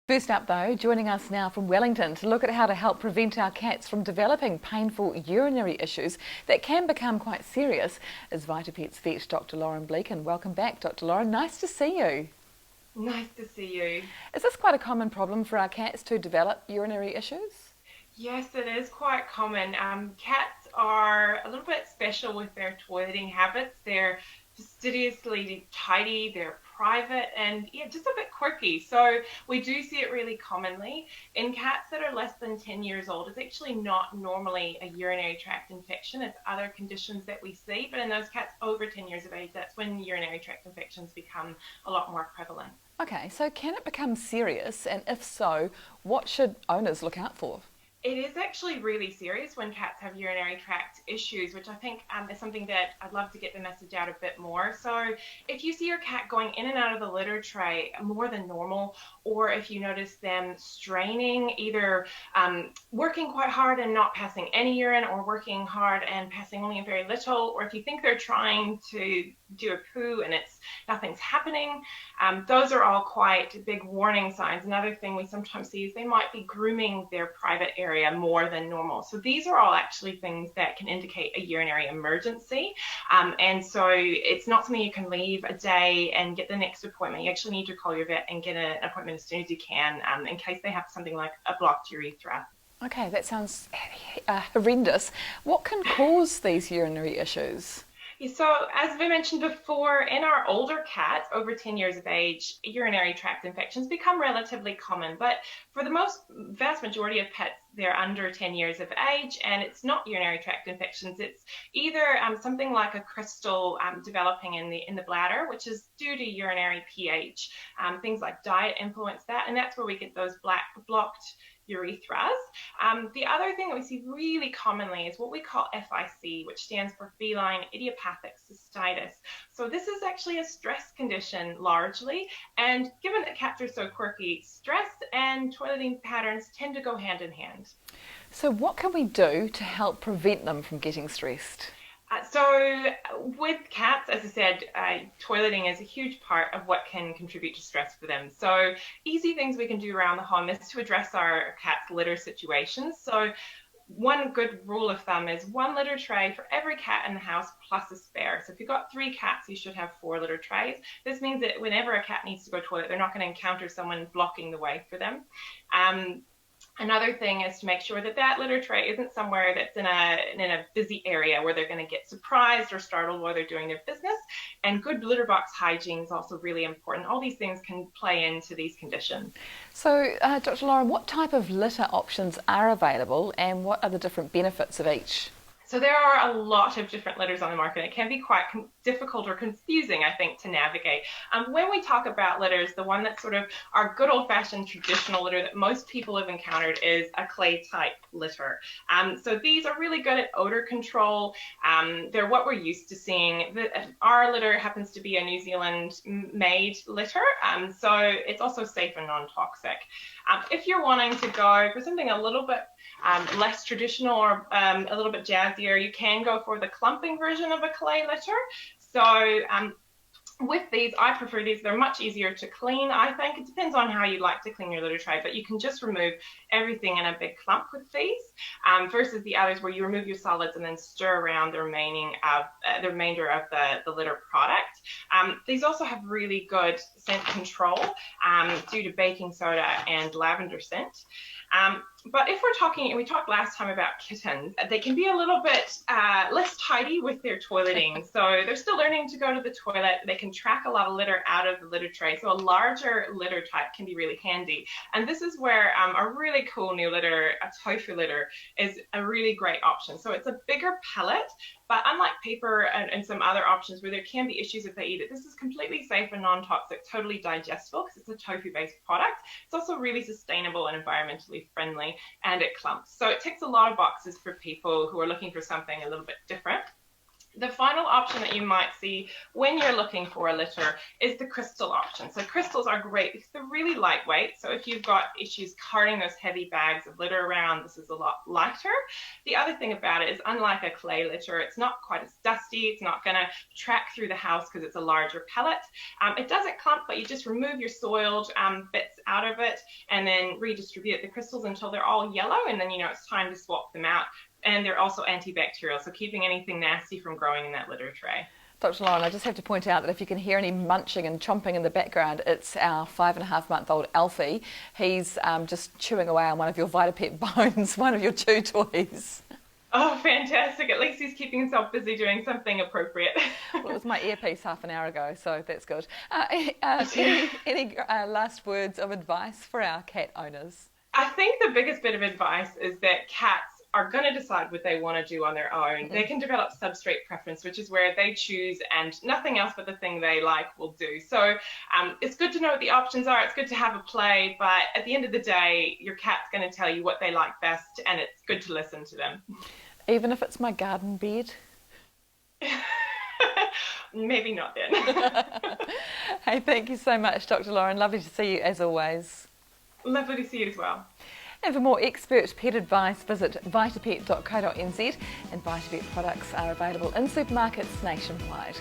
First up though, joining us now from Wellington to look at how to help prevent our cats from developing painful urinary issues that can become quite serious is VitaPet Vet Dr. Lauren Bleaken. Welcome back, Dr. Lauren. Nice to see you. Nice to see you. Is this quite a common problem for our cats to develop urinary issues? Yes, it is quite common. Cats are a little bit special with their toileting habits. They're fastidiously tidy, they're private, and yeah, just a bit quirky. So we do see it really commonly. In cats that are less than 10 years old, it's actually not normally a urinary tract infection. It's other conditions that we see. But in those cats over 10 years of age, that's when urinary tract infections become a lot more prevalent. Okay, so can it become serious? And if so, what should owners look out for? It is actually really serious when cats have urinary tract issues, which I think is something that I'd love to get the message out a bit more. So if you see your cat going in and out of the litter tray more than normal, or if you notice them straining, either working quite hard and not passing any urine, or working hard and passing only a very little, or if you think they're trying to do a poo and nothing's happening, those are all quite big warning signs. Another thing we sometimes see is they might be grooming their private area more than normal. So these are all actually things that can indicate a urinary emergency. And so it's not something you can leave a day and get the next appointment. You actually need to call your vet and get an appointment as soon as you can, in case they have something like a blocked urethra. Okay, that sounds horrendous. What can cause these urinary issues? Yeah, so as we mentioned before, in our older cats over 10 years of age, urinary tract infections become relatively common. But for the vast majority of pets, they're under 10 years of age, and it's not urinary tract infections. It's either something like a crystal developing in the bladder, which is due to urinary pH. Things like diet influence that, and that's where we get those blocked urethras. The other thing that we see really commonly is what we call FIC, which stands for feline idiopathic cystitis. So this is actually a stress condition largely, and given that cats are so quirky, stress and toileting patterns tend to go hand in hand. So what can we do to help prevent them from getting stressed? So with cats, as I said, toileting is a huge part of what can contribute to stress for them. So easy things we can do around the home is to address our cat's litter situations. So one good rule of thumb is one litter tray for every cat in the house plus a spare. So if you've got 3 cats, you should have 4 litter trays. This means that whenever a cat needs to go to the toilet, they're not going to encounter someone blocking the way for them. Another thing is to make sure that litter tray isn't somewhere that's in a busy area where they're going to get surprised or startled while they're doing their business. And good litter box hygiene is also really important. All these things can play into these conditions. So, Dr. Lauren, what type of litter options are available and what are the different benefits of each? So there are a lot of different litters on the market. It can be quite difficult or confusing, I think, to navigate. When we talk about litters, the one that's sort of our good old-fashioned traditional litter that most people have encountered is a clay-type litter. So these are really good at odor control. They're what we're used to seeing. Our litter happens to be a New Zealand-made litter, so it's also safe and non-toxic. If you're wanting to go for something a little bit less traditional or a little bit jazzier, you can go for the clumping version of a clay litter. So with these, I prefer these. They're much easier to clean, I think. It depends on how you like to clean your litter tray, but you can just remove everything in a big clump with these, versus the others where you remove your solids and then stir around the remainder of the litter product. These also have really good scent control due to baking soda and lavender scent. But if we talked last time about kittens, they can be a little bit less tidy with their toileting. So they're still learning to go to the toilet. They can track a lot of litter out of the litter tray. So a larger litter type can be really handy. And this is where a really cool new litter, a tofu litter, is a really great option. So it's a bigger pellet, but unlike paper and some other options where there can be issues if they eat it, this is completely safe and non-toxic, totally digestible because it's a tofu-based product. It's also really sustainable and environmentally friendly, and it clumps. So it ticks a lot of boxes for people who are looking for something a little bit different. The final option that you might see when you're looking for a litter is the crystal option. So crystals are great because they're really lightweight. So if you've got issues carrying those heavy bags of litter around, this is a lot lighter. The other thing about it is, unlike a clay litter, it's not quite as dusty. It's not going to track through the house because it's a larger pellet. It doesn't clump, but you just remove your soiled bits out of it and then redistribute the crystals until they're all yellow, and then you know it's time to swap them out. And they're also antibacterial, so keeping anything nasty from growing in that litter tray. Dr. Lauren, I just have to point out that if you can hear any munching and chomping in the background, it's our 5.5-month-old Alfie. He's just chewing away on one of your VitaPet bones, one of your chew toys. Oh, fantastic. At least he's keeping himself busy doing something appropriate. Well, it was my earpiece half an hour ago, so that's good. Any last words of advice for our cat owners? I think the biggest bit of advice is that cats are going to decide what they want to do on their own. They can develop substrate preference, which is where they choose and nothing else but the thing they like will do. So it's good to know what the options are. It's good to have a play, but at the end of the day, your cat's going to tell you what they like best, and it's good to listen to them. Even if it's my garden bed? Maybe not then. Hey, thank you so much, Dr. Lauren. Lovely to see you as always. Lovely to see you as well. And for more expert pet advice, visit vitapet.co.nz, and VitaPet products are available in supermarkets nationwide.